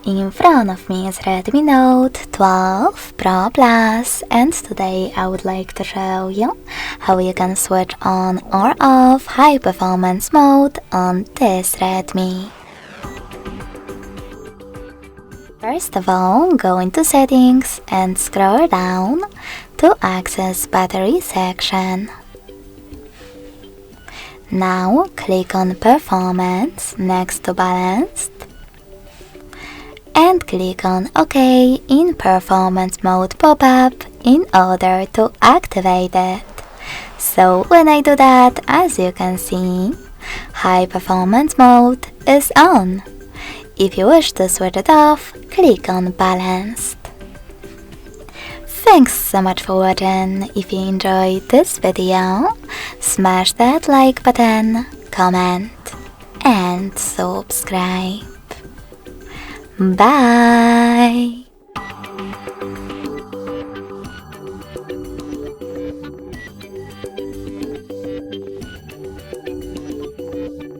In front of me is Redmi Note 12 Pro Plus, and today I would like to show you how you can switch on or off high performance mode on this Redmi. First of all, go into settings and scroll down to access battery section. Now click on performance next to balanced and click on OK in performance mode pop-up in order to activate it. So when I do that, as you can see, high performance mode is on. If you wish to switch it off, click on balanced. Thanks so much for watching. If you enjoyed this video, smash that like button, comment and subscribe. Bye!